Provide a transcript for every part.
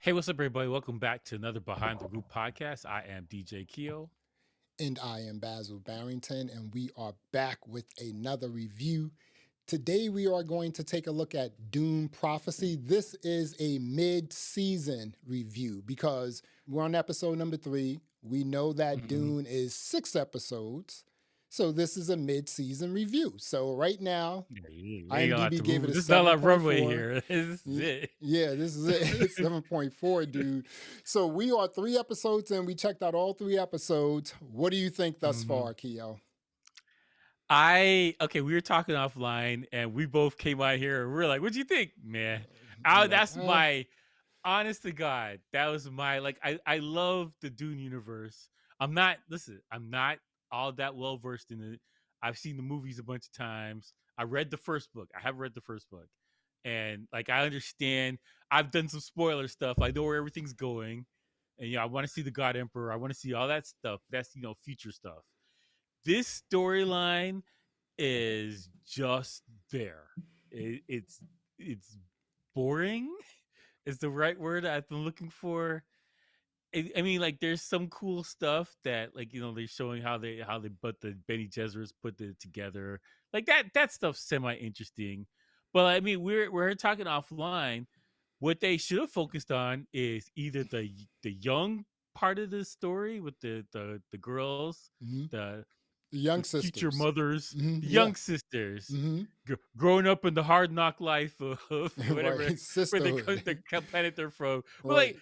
Hey, what's up, everybody? Welcome back to another Behind the Group podcast. I am DJ Keo. And I am Basil Barrington, and we are back with another review. Today, we are going to take a look at Dune Prophecy. This is a mid-season review because we're on episode number 3. We know that Dune is 6 episodes. So this is a mid-season review. So right now, You ain't gonna have IMDb to gave move. it a This is not a lot of runway 7.4. here. This is it. Yeah, this is it. It's 7.4, dude. So we are 3 episodes in. We checked out all 3 episodes. What do you think thus far, Keo? We were talking offline and we both came out here and we are like, what'd you think, man? That's my honest to God. That was my I love the Dune universe. I'm not all that well versed in it. I've seen the movies a bunch of times. I read the first book. I have read the first book. And I understand. I've done some spoiler stuff. I know where everything's going. And I want to see the God Emperor. I want to see all that stuff. That's future stuff. This storyline is just there. It's boring. Is the right word I've been looking for. I mean, there's some cool stuff that, they're showing how they put the Bene Gesserits put it together. That stuff's semi interesting. But I mean, we're talking offline. What they should have focused on is either the young part of the story with the girls, the young future sisters, mothers, young sisters, growing up in the hard knock life of whatever where the planet they're from. Right.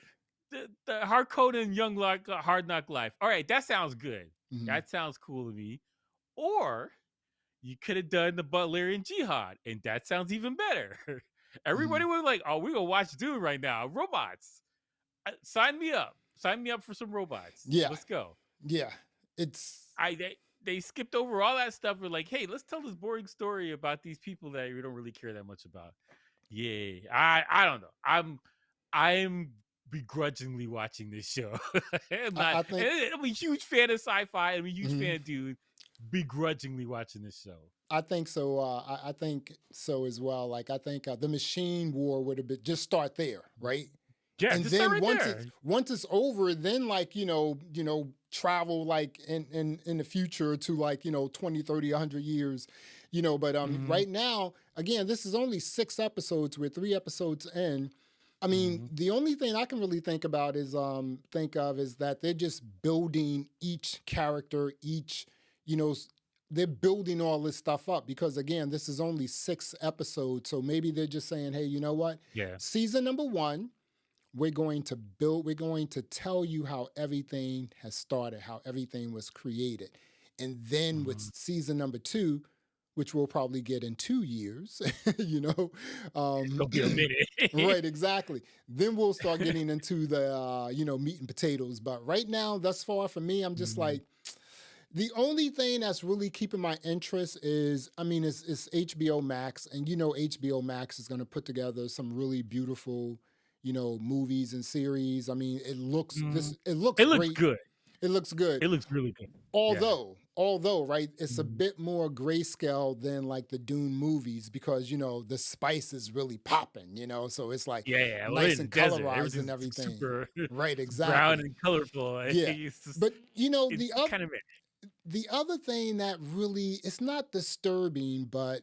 The Harkonnen young hard knock life. All right, that sounds good. That sounds cool to me. Or you could have done the Butlerian Jihad, and that sounds even better. Everybody was like, "Oh, we're gonna watch Dune right now. Robots, sign me up. Sign me up for some robots. Yeah, let's go." Yeah, they skipped over all that stuff. We're like, "Hey, let's tell this boring story about these people that we don't really care that much about." Yeah, I don't know. I'm begrudgingly watching this show. I'm a huge fan of sci-fi. I'm a huge fan of Dune. Begrudgingly watching this show. I think so. I think so as well. I think the machine war would have been just start there, right? Yeah, and then once it's over, then travel in the future to 20, 30, 100 years, But right now, again, this is only 6 episodes. We're 3 episodes in. I mean, the only thing I can really think of is that they're just building each character, they're building all this stuff up because again, this is only 6 episodes. So maybe they're just saying, hey, you know what? Yeah. Season number 1, we're going to tell you how everything has started, how everything was created. And then with season number 2, which we'll probably get in 2 years, It'll be a minute. Right, exactly. Then we'll start getting into the, meat and potatoes. But right now, thus far for me, I'm just like, the only thing that's really keeping my interest is HBO Max. And HBO Max is going to put together some really beautiful, movies and series. I mean, it looks great. Good. It looks good. It looks really good. Although, right, it's a bit more grayscale than the Dune movies because, the spice is really popping, so it's nice and colorized and everything. Super right, exactly. Brown and colorful. Yeah. But, the other thing that really, it's not disturbing, but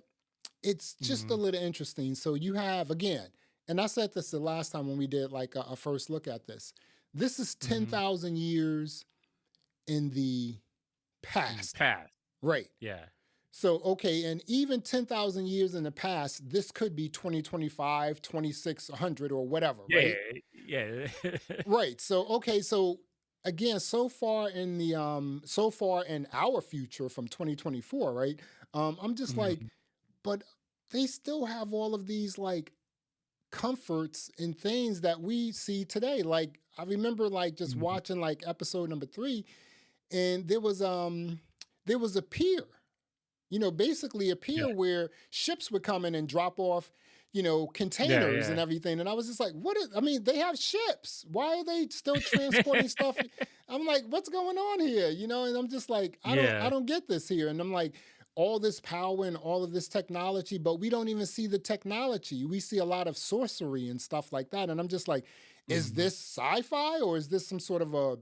it's just a little interesting. So you have, again, and I said this the last time when we did a first look at this. This is 10,000 years in the past. Right. Yeah. So, okay, and even 10,000 years in the past, this could be 2025, 2600 or whatever, right? Yeah. Right. So, okay, so again, so far in our future from 2024, right? I'm just but they still have all of these comforts and things that we see today. I remember just watching episode number 3, and there was a pier, basically a pier where ships would come in and drop off, containers and everything. And I was just like, they have ships. Why are they still transporting stuff? I'm like, what's going on here? And I'm just like, I don't get this here. And I'm like, all this power and all of this technology, but we don't even see the technology. We see a lot of sorcery and stuff like that. And I'm just like, Is Mhm. this sci-fi or is this some sort of a,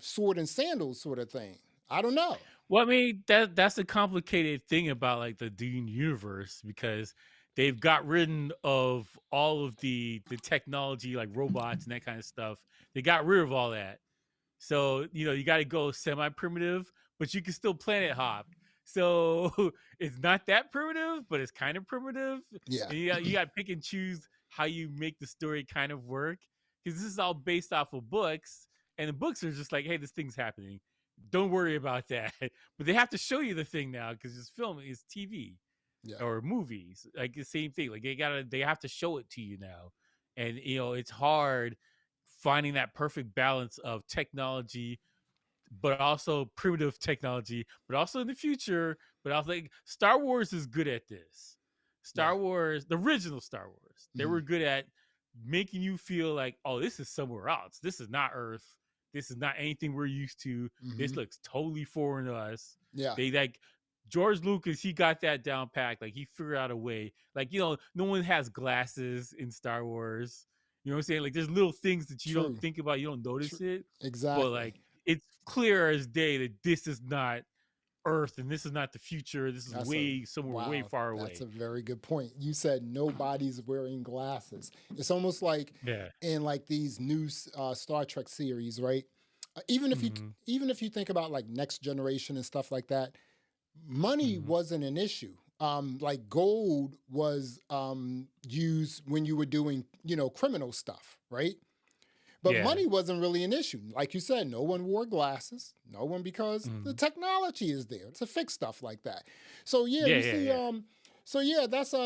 sword and sandals sort of thing? I don't know. Well, I mean, that's the complicated thing about like the Dune universe because they've got rid of all of the technology like robots and that kind of stuff. They got rid of all that. So, you got to go semi primitive, but you can still planet hop. So, it's not that primitive, but it's kind of primitive. Yeah. And you got to pick and choose how you make the story kind of work because this is all based off of books, and the books are just like, hey, this thing's happening. Don't worry about that. But they have to show you the thing now because it's film, it's TV Yeah. or movies. Like the same thing. Like they have to show it to you now. And it's hard finding that perfect balance of technology, but also primitive technology, but also in the future. But I was like, Star Wars is good at this. Yeah. Star Wars, the original Star Wars, they Hmm. were good at making you feel like, oh, this is somewhere else. This is not Earth. This is not anything we're used to. Hmm. This looks totally foreign to us. Yeah. They like George Lucas, he got that down packed. Like he figured out a way. Like, no one has glasses in Star Wars. You know what I'm saying? Like there's little things that you don't True. think about, you don't notice True. it. But Exactly. like it's clear as day that this is not Earth and this is not the future. This is That's a way somewhere way wow. far That's away. a very good point. You said nobody's wearing glasses. It's almost like Yeah. in like these new Star Trek series, right? Even if you Mm-hmm. even if you think about like Next Generation and stuff like that, money Mm-hmm. wasn't an issue. Like gold was used when you were doing criminal stuff, right? But Yeah. money wasn't really an issue. Like you said, no one wore glasses. No one because the Mm-hmm. technology is there to fix stuff like that. So yeah, Yeah, you yeah, see, yeah.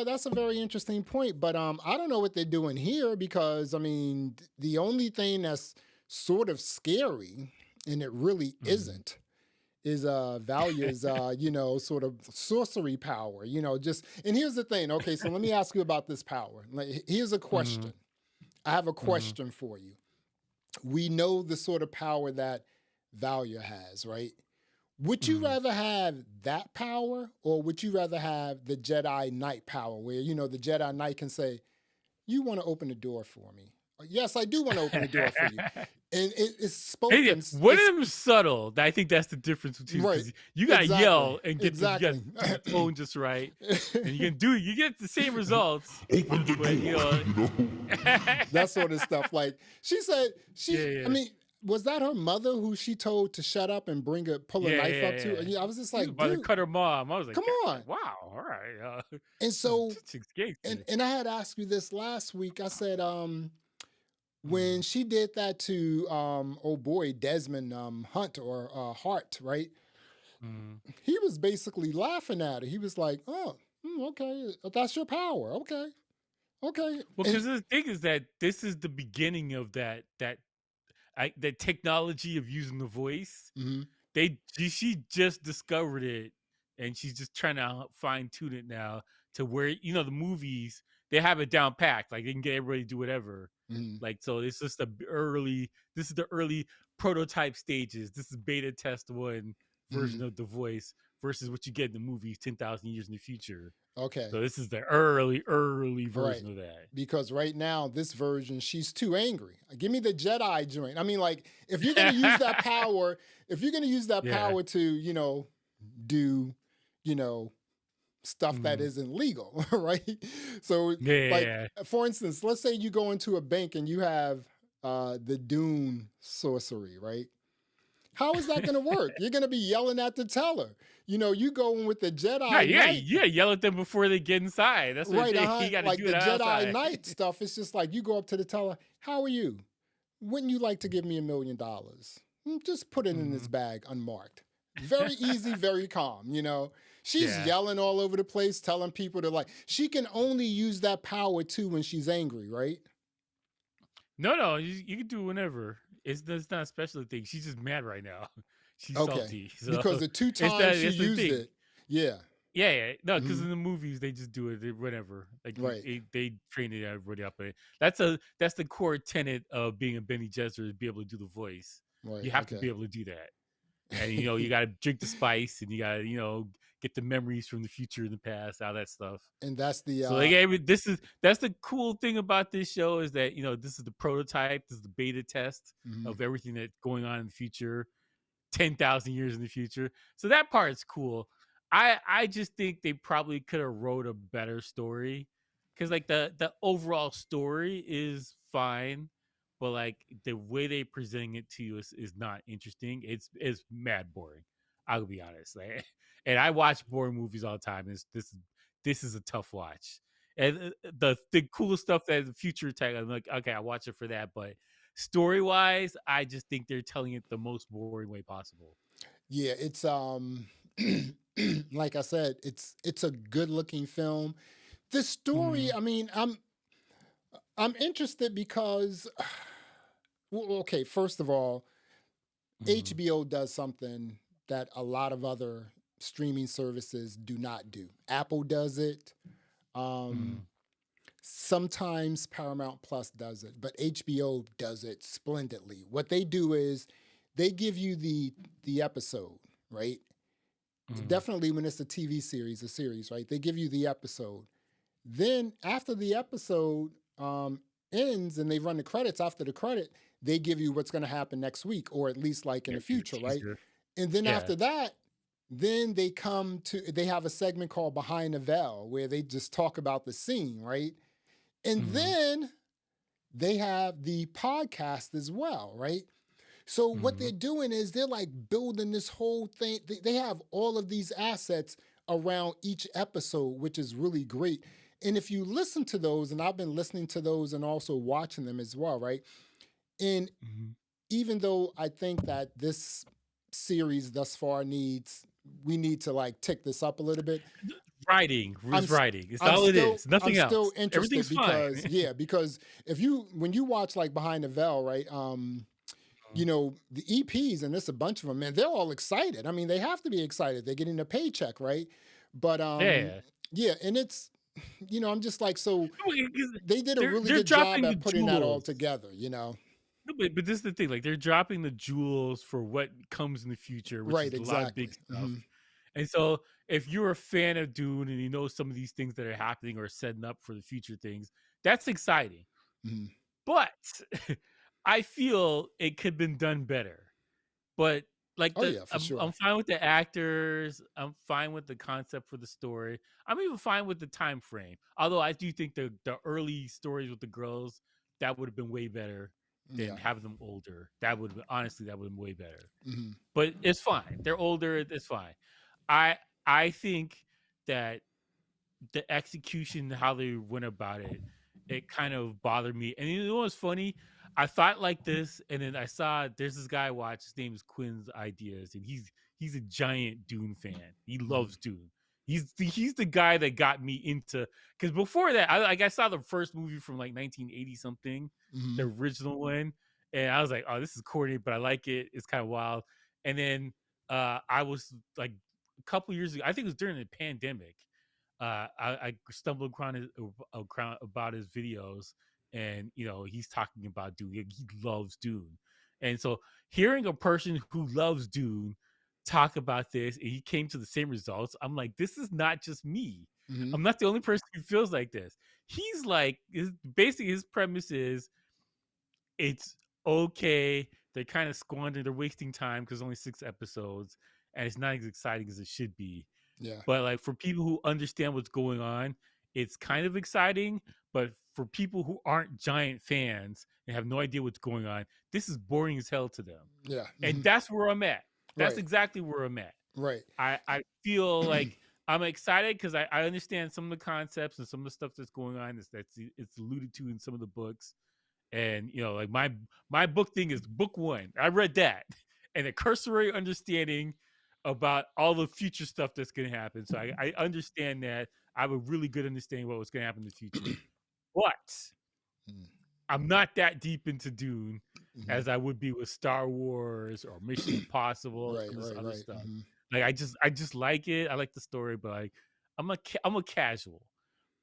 that's a very interesting point. But I don't know what they're doing here because I mean the only thing that's sort of scary, and it really Mm-hmm. isn't, is Valia's sort of sorcery power. Just and here's the thing. Okay, so let me ask you about this power. Like, here's a Mm-hmm. question. I have a Mm-hmm. question for you. We know the sort of power that Valia has, right? Would you Mm-hmm. rather have that power or would you rather have the Jedi Knight power where, the Jedi Knight can say, you want to open the door for me? Yes, I do want to open the door for you. And it's Hey, spoken, one of it's them is subtle. I think that's the difference between right. because you gotta Exactly. yell and you gotta Exactly. get the tone just right, and you get the same results, Open the but door, That sort of stuff. Like she said, yeah, I yeah, mean, was that her mother who she told to shut up and pull a yeah, knife yeah, up to? yeah. And I was just She was like, about to dude, cut her mom. I was like, come God, on. wow, all right, And this so, chick's gangster. and I had asked you this last week. I said, when Mm, she did that to oh boy, Desmond Hunt or Hart, right? mm. He was basically laughing at her. He was like, oh, okay, that's your power. Okay. Okay. Well, And because the thing is that this is the beginning of that technology of using the voice. mhm, She just discovered it, and she's just trying to fine tune it now to where the movies, they have it down packed, like they can get everybody to do whatever. mhm, Like, so it's just this is the early prototype stages. This is beta test one version mhm. of the voice versus what you get in the movies 10,000 years in the future. Okay. So this is the early Right. version of that. Because right now, this version, she's too angry. Give me the Jedi joint. I mean, like, if you're gonna use that power, if you're gonna use that Yeah. power to, do, you know, stuff that Mhm. isn't legal, right? So, Yeah, yeah, like, yeah. for instance, let's say you go into a bank and you have the Dune sorcery, right? How is that going to work? You're going to be yelling at the teller. You go in with the No, Jedi you gotta, Knight. you gotta yell at them before they get inside. That's what Right, you got to like do the it Jedi outside. Knight stuff. It's just like you go up to the teller. How are you? Wouldn't you like to give me $1 million? Just put it in this Mhm. bag unmarked. Very easy, very calm. She's Yeah. yelling all over the place, telling people to like. She can only use that power too when she's angry, right? No, no, you can do it whenever. It's not a special thing. She's just mad right now. She's Okay, salty. So because the two it's times that she it's the used thing. it, yeah, Yeah, yeah. No, because hmm in the movies they just do it whenever. Like right, they train it everybody up. That's the core tenet of being a Benny Gesserit, is be able to do the voice. right, You have to okay, be able to do that. And you got to drink the spice, and you got to get the memories from the future and the past, all that stuff. And that's the So they gave it. That's the cool thing about this show is that this is the prototype, this is the beta test mhm. of everything that's going on in the future, 10,000 years in the future. So that part's cool. I just think they probably could have wrote a better story because like the overall story is fine, but like the way they presenting it to you is not interesting. It's mad boring. I'll be honest. Like, and I watch boring movies all the time. This is a tough watch. And the cool stuff that the future tech, I'm like, okay, I watch it for that. But story wise, I just think they're telling it the most boring way possible. Yeah, it's like I said, it's a good looking film. The story, Mm-hmm. I mean, I'm interested because well, okay, first of all, Mm-hmm. HBO does something that a lot of other streaming services do not do. Apple does it. Mm-hmm. Um, sometimes Paramount Plus does it, but HBO does it splendidly. What they do is they give you the episode, right? Mm-hmm. Definitely when it's a series, right? They give you the episode. Then after the episode ends and they run the credits, after the credit, they give you what's going to happen next week, or at least like in Yeah, the give a future, right? teaser. And then Yeah. after that, then they have a segment called Behind the Veil where they just talk about the scene, right? And Mm-hmm. then they have the podcast as well, right? So what Mm-hmm. they're doing is they're like building this whole thing. They have all of these assets around each episode, which is really great. And if you listen to those, and I've been listening to those and also watching them as well, right? And Mm-hmm. even though I think that this series thus far we need to like tick this up a little bit. Writing I'm is writing. It's I'm all it still is. I'm Nothing still else. interested Everything's fine. because yeah, because if you when you watch like Behind the Veil, right? The EPs, and there's a bunch of them, man, they're all excited. I mean, they have to be excited. They're getting a paycheck, right? But Yeah. yeah, and it's I'm just like, so No, because they did a really they're good job dropping the at putting that all jewels. together. No, but this is the thing. Like they're dropping the jewels for what comes in the future, which Right, is a lot of exactly. big stuff. And so, if you're a fan of Dune and you know some of these things that are happening or setting up for the future things, that's exciting. Mhm. But I feel it could have been done better. But like Oh yeah, for I'm sure. fine with the actors. I'm fine with the concept for the story. I'm even fine with the time frame. Although I do think the early stories with the girls that would have been way better than Yeah. having them older. That would have honestly that would have been way better. Mhm. But it's fine. They're older. It's fine. I I think that the execution, how they went about it, it kind of bothered me. And you know what's funny? I thought like this, and then I saw there's this guy I watch. His name is Quinn's Ideas, and he's a giant Dune fan. He Mhm. loves Dune. He's the guy that got me into because before that, I saw the first movie from like 1980 something, the Mhm. original one, and I was like, oh, this is corny, but I like it. It's kind of wild. And then I was like a couple years ago, I think it was during the pandemic I stumbled about his videos, and he's talking about Dune. He loves Dune, and so hearing a person who loves Dune talk about this, and he came to the same results. I'm like, this is not just me. Mhm. I'm not the only person who feels like this. He's like, basically his premise is it's okay. They're kind of squandering, they're wasting time because only 6 episodes, and it's not as exciting as it should be. Yeah. But like for people who understand what's going on, it's kind of exciting. But for people who aren't giant fans and have no idea what's going on, this is boring as hell to them. Yeah. And Mhm. that's where I'm at. That's Right. exactly where I'm at. Right. I feel like I'm excited because I understand some of the concepts and some of the stuff that's going on. It's alluded to in some of the books. And like my book thing is book one. I read that and a cursory understanding about all the future stuff that's going to happen. So I understand that. I have a really good understanding what was going to happen in the future. But Mhm. I'm not that deep into Dune Mhm. as I would be with Star Wars or Mission Impossible or Right. some of this Right. other Right. stuff. Mhm. Like I just like it. I like the story, but like I'm a casual.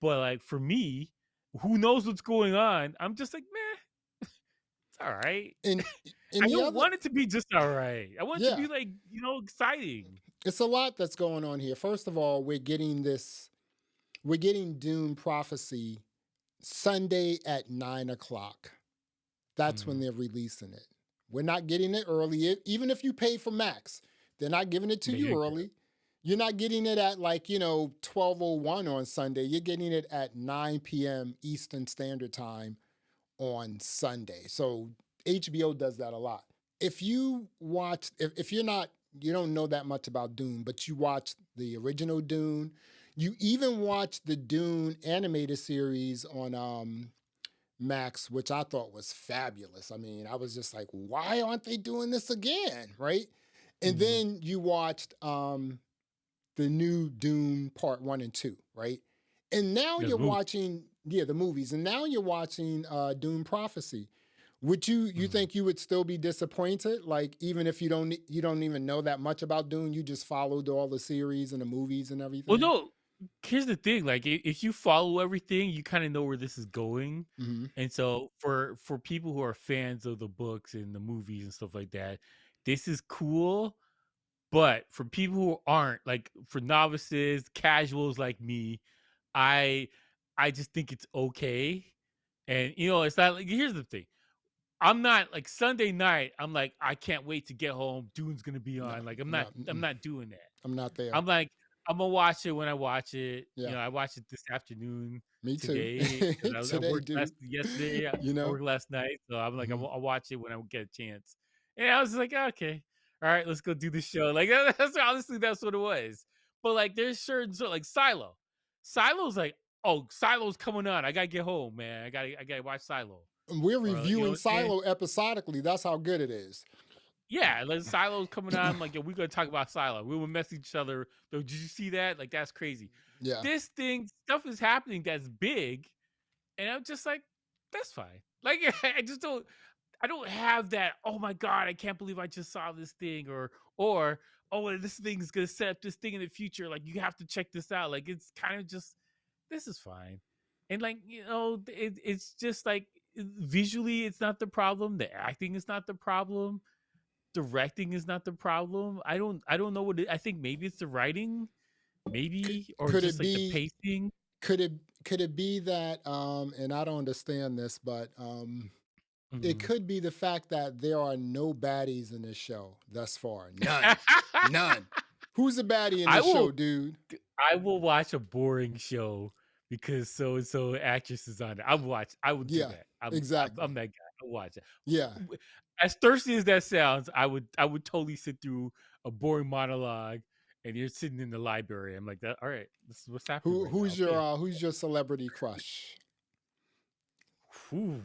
But like for me, who knows what's going on? I'm just like, meh, it's all right. And I the don't other want it to be just all right. I want it to yeah. be like, exciting. it's a lot that's going on here. First of all, we're getting Dune Prophecy Sunday at 9 o'clock. That's when Mm. they're releasing it. We're not getting it early. Even if you pay for Max, they're not giving it to Yeah, you yeah, early. You're not getting it at 12:01 on Sunday. You're getting it at 9 p.m. Eastern Standard Time on Sunday. So HBO does that a lot. If you watch, if you're not, you don't know that much about Dune, but you watch the original Dune, you even watch the Dune animated series on Max, which I thought was fabulous. I mean, I was just like, why aren't they doing this again? Right. And Mhm. then you watched the new Dune Part 1 and 2, right? And now There's you're movies. watching, yeah, the movies, and now you're watching Dune Prophecy. Would you Mhm. think you would still be disappointed? Like even if you don't even know that much about Dune, you just followed all the series and the movies and Well, everything? no. Here's the thing: like, if you follow everything, you kind of know where this is going. Hmm. And so, for people who are fans of the books and the movies and stuff like that, this is cool. But for people who aren't, like for novices, casuals like me, I I just think it's okay. And it's not like here's the thing. I'm not like Sunday night, I'm like, I can't wait to get home. Dune's gonna be No, on. Like no, I'm not doing that. I'm not there. I'm like, I'm gonna watch it when I watch it. Yeah, I watched it this afternoon me too. today because I Today, worked dude. yesterday. You I know. worked last night, so I'm like, Hmm. I'll watch it when I get a chance. And I was like, okay, all right, let's go do the show. Like that's honestly that's what it was. But like, there's certain like Silo. Silo's like, oh, Silo's coming on. I gotta get home, man. I gotta watch Silo. We're Or you know reviewing what I'm saying? Silo episodically. That's how good it is. Yeah, like Silo's coming on. I'm like, yo, we gotta talk about Silo. We will mess each other. Yo, did you see that? Like, that's crazy. Yeah. This thing, stuff is happening that's big, and I'm just like, that's fine. Like, I don't have that. Oh my god, I can't believe I just saw this thing, or oh, this thing's gonna set up this thing in the future. Like, you have to check this out. Like, it's kind of just this is fine, and like it's just like visually, it's not the problem. The acting is not the problem, directing is not the problem. I don't know what I think maybe it's the writing, Could, maybe, or could just it like the be pacing. could it could it be that and I don't understand this, but it Mhm. could be the fact that there are no baddies in this show thus far. None. None. Who's the baddie in I this will show, dude? I will watch a boring show because so and so actress is on it. I would do Yeah, that. I'm exactly. that guy. I'll watch it. Yeah. As thirsty as that sounds, I would totally sit through a boring monologue and you're sitting in the library. I'm like that. All right, this is what's happening right now. Okay. Who's your celebrity crush? Whew.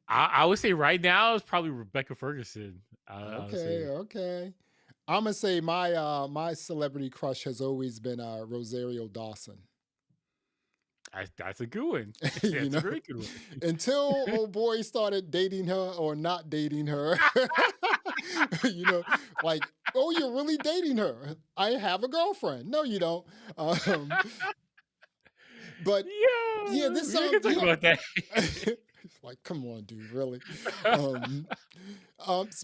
I would say right now it's probably Rebecca Ferguson. Okay, Honestly, okay. I'm gonna say my celebrity crush has always been Rosario Dawson. that's a good one. You That's a know, very good until one. old boy started dating her or not dating her. You know, like, oh, you're really dating her. I have a girlfriend. No, you don't. Um, but yeah, Yeah, this we can talk yeah. about that. It's like, come on, dude, really? Um,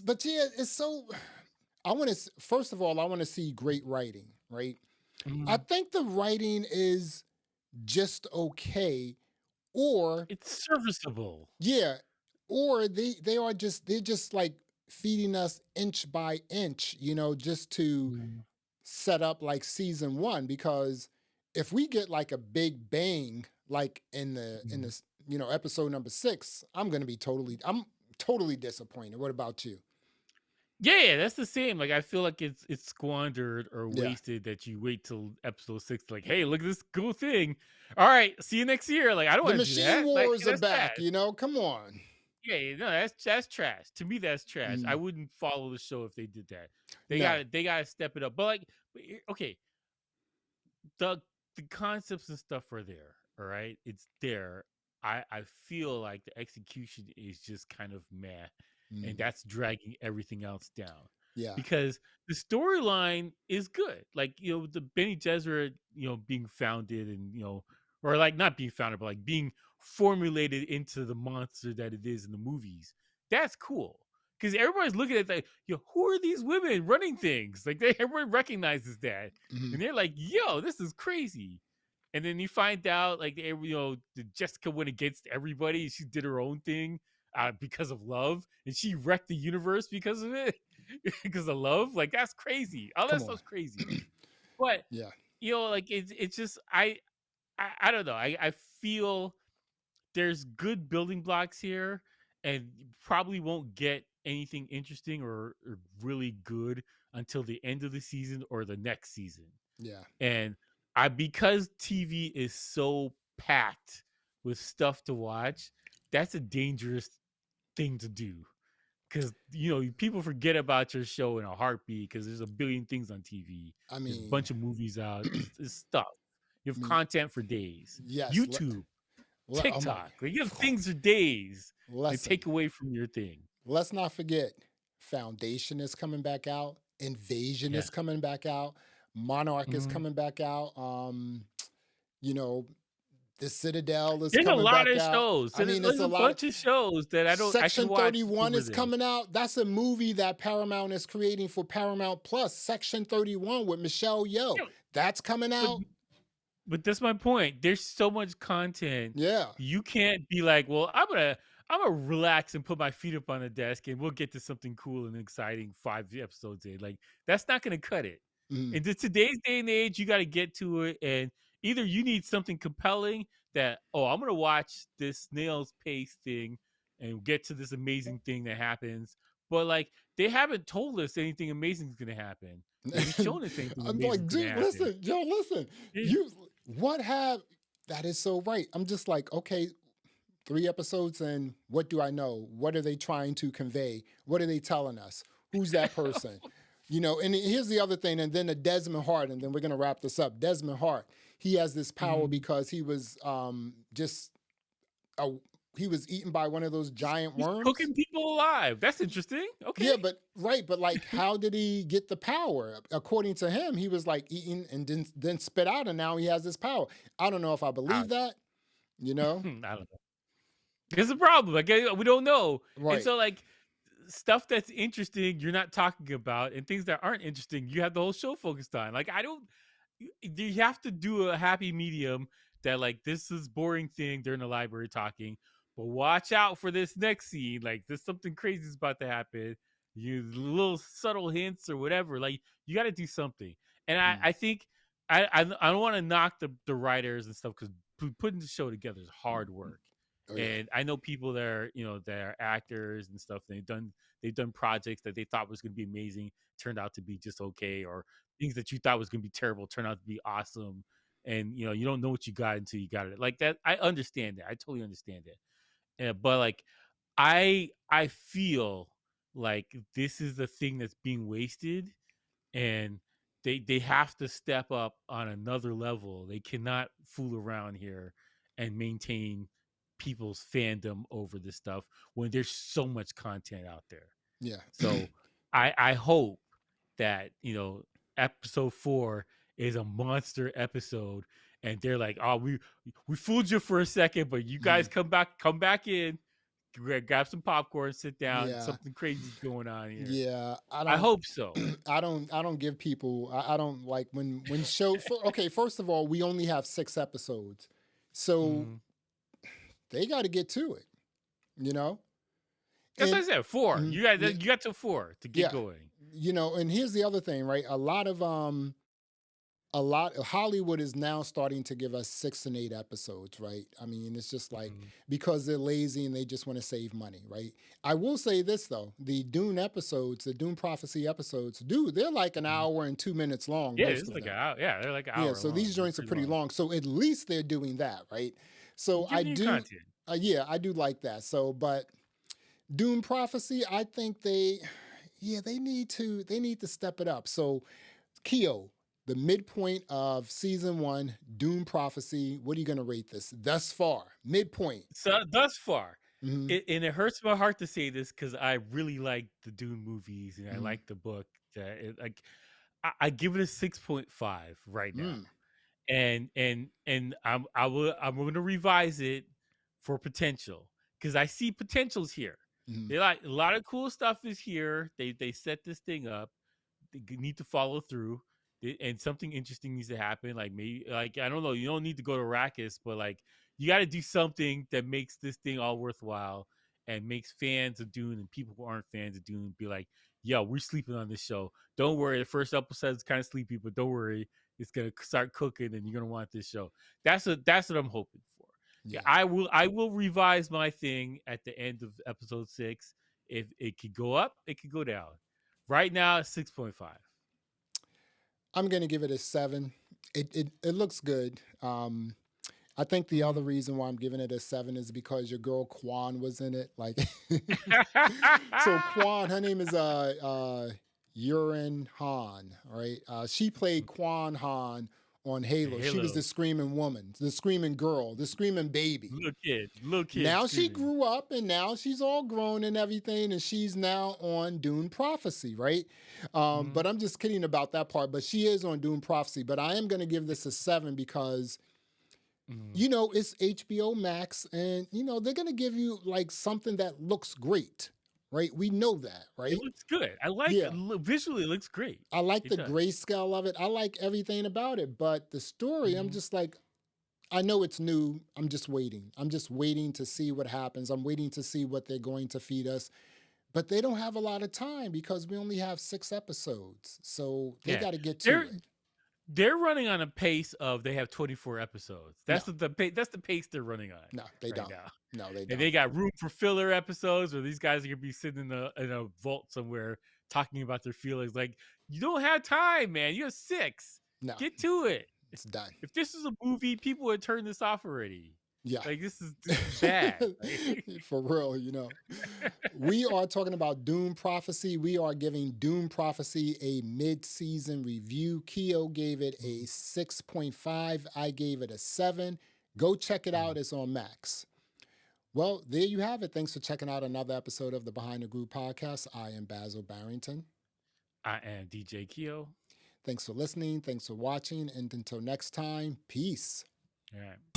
but yeah, it's so. I want to first of all, I want to see great writing, right? I Mhm. think the writing is just okay, or It's serviceable. yeah, or they're just like feeding us inch by inch, just to Mm, set up like season one. Because if we get like a big bang, like in mm. this, episode number 6, I'm totally disappointed. What about you? Yeah, that's the same. Like I feel like it's squandered or Yeah, wasted that you wait till episode 6 like, "Hey, look at this cool thing. All right, see you next year." Like I don't the want to do machine that. Like wars are that's bad. back. Come on. Yeah, no, that's trash. To me, that's trash. I Mm, wouldn't follow the show if they did that. no. They gotta step it up. But like, okay, the the concepts and stuff are there. All right, it's there. I feel like the execution is just kind of meh, and Mm, that's dragging everything else down. yeah. Because the storyline is good, like the Benny Gesserit, being founded and or like not being founded, but like being formulated into the monster that it is in the movies. That's cool. because everybody's looking at like, yo, who are these women running things? Like everyone recognizes that, Mhm. and they're like, yo, this is crazy. And then you find out like Jessica went against everybody. She did her own thing because of love, and she wrecked the universe because of it, because of love. Like that's crazy. All that Come on. stuff's crazy. But Yeah. like it's just I don't know. I feel there's good building blocks here, and you probably won't get anything interesting or really good until the end of the season or the next season. Yeah. And I because TV is so packed with stuff to watch, that's a dangerous thing to do. Because people forget about your show in a heartbeat because there's a billion things on TV. I There's a mean, bunch of movies out. There's stuff. You I have mean, content for days. yes. YouTube, Oh my. TikTok, like you have things for days to Lesson. take away from your thing. Let's not forget, Foundation is coming back out. Invasion Yeah. is coming back out. Monarch is Mhm. coming back out. You know, the Citadel is There's a coming lot back of out. shows. I mean, it's There's a a lot of bunch of shows that I can Section watch 31 over is this. coming out. That's a movie that Paramount is creating for Paramount Plus. Section 31 with Michelle Yeoh. Yeah, That's coming but out. But that's my point. There's so much content. Yeah. You can't be like, well, I'm gonna relax and put my feet up on the desk and we'll get to something cool and exciting 5 episodes in. Like that's not gonna cut it. Mhm. In today's day and age, you got to get to it, and either you need something compelling that, oh, I'm gonna watch this snail's pace thing and get to this amazing thing that happens. But like they haven't told us anything amazing is gonna happen. They haven't shown us anything I'm amazing like, is gonna dude, happen. listen, Joe, listen. You what have that is so right. I'm just like, okay, 3 episodes and what do I know? What are they trying to convey? What are they telling us? Who's that person? And here's the other thing, and then the Desmond Hart, and then we're gonna wrap this up. Desmond Hart, he has this power Mhm. because he was just a, he was eaten by one of those giant He's worms. cooking people alive. That's interesting. Okay. Yeah, but right, but like, how did he get the power? According to him, he was like eating and then spit out, and now he has this power. I don't know if I I believe that. You know, I don't know. There's a problem. Like we don't know, and right? so like stuff that's interesting you're not talking about, and things that aren't interesting you have the whole show focused on. Like I don't. You have to do a happy medium that like this is boring thing. They're in the library talking, but watch out for this next scene. Like there's something crazy is about to happen. You little subtle hints or whatever. Like you got to do something. And Mm. I think I don't want to knock the writers and stuff because putting the show together is hard work. Oh yeah, And I know people that are that are actors and stuff. They've done projects that they thought was going to be amazing, turned out to be just okay, or things that you thought was going to be terrible turned out to be awesome. And you don't know what you got until you got it. Like that, I understand that. I totally understand it. But like, I feel like this is the thing that's being wasted, and they have to step up on another level. They cannot fool around here and maintain people's fandom over this stuff when there's so much content out there. yeah, So I hope that episode 4 is a monster episode, and they're like, oh, we fooled you for a second, but you guys Mhm. come back in, grab some popcorn, sit down, yeah, something crazy's going on here. yeah. I I don't, hope so. I don't give people. I don't like when show. Okay, first of all, we only have 6 episodes, so Mhm. they got to get to it. You know, That's what and I said. 4. mhm, yeah, You got to 4 to get yeah. going. And here's the other thing, right? A lot Hollywood is now starting to give us 6 and 8 episodes, right? I mean, it's just like Mhm. because they're lazy and they just want to save money, right? I will say this though, the Dune episodes, the Dune Prophecy episodes, dude, they're like an Mhm. hour and 2 minutes long, Yeah, most it's of like an them. hour. Yeah, they're like an Yeah, hour so long. these They're joints are pretty pretty long. long. So at least they're doing that, right? So You're I giving you do, content. yeah, I do like that. So, but Dune Prophecy, I think yeah, they need to step it up. So Keo, the midpoint of season 1, Dune Prophecy. What are you going to rate this thus far? Midpoint. So thus far, Hmm. and it hurts my heart to say this because I really like the Dune movies and I Hmm. like the book. Like I give it a 6.5 right now, Mm. and I'm going to revise it for potential because I see potentials here. Mm-hmm. They like a lot of cool stuff is here. They set this thing up. They need to follow through. And something interesting needs to happen. Like maybe, like I don't know, you don't need to go to Arrakis, but like you got to do something that makes this thing all worthwhile and makes fans of Dune and people who aren't fans of Dune be like, "Yo, we're sleeping on this show. Don't worry. The first episode is kind of sleepy, but don't worry, it's gonna start cooking, and you're gonna want this show." That's what I'm hoping for. Yeah, Yeah. I will revise my thing at the end of episode 6. If it could go up, it could go down. Right now, it's 6.5. I'm gonna give it a 7. It looks good. I think the other reason why I'm giving it a 7 is because your girl Kwan was in it. Like, so Kwan, her name is Yurin Han. All right, she played Kwan Han on Halo. She was the Halo, screaming woman, the screaming girl, the screaming baby. little kid Now she screaming. grew up and now she's all grown and everything, and she's now on Dune Prophecy, right? Mm-hmm. But I'm just kidding about that part. But she is on Dune Prophecy. But I am going to give this a 7 because Mm-hmm. it's HBO Max, and they're going to give you like something that looks great, right? We know that, It right? looks good. I like Yeah. visually. It looks great. I like It the does. grayscale of it. I like everything about it. But the story, I'm Mm-hmm. just like, I know it's new. I'm just waiting. I'm just waiting to see what happens. I'm waiting to see what they're going to feed us. But they don't have a lot of time because we only have 6 episodes. So they Yeah, got to get to they're it. they're running on a pace of they have 24 episodes. No, That's the pace they're running on no, they right don't. now. No, they And don't. they got room for filler episodes where these guys are gonna be sitting in a vault somewhere talking about their feelings. Like, you don't have time, man. You have 6. No, Get to it. it's done. If this is a movie, people would turn this off already. Yeah. Like, this is bad. Like, For real. We are talking about Dune Prophecy. We are giving Dune Prophecy a mid-season review. Keo gave it a 6.5. I gave it a 7. Go check it out. It's on Max. Well, there you have it. Thanks for checking out another episode of the Behind the Groove podcast. I am Basil Barrington. I am DJ Keo. Thanks for listening. Thanks for watching. And until next time, peace. All right.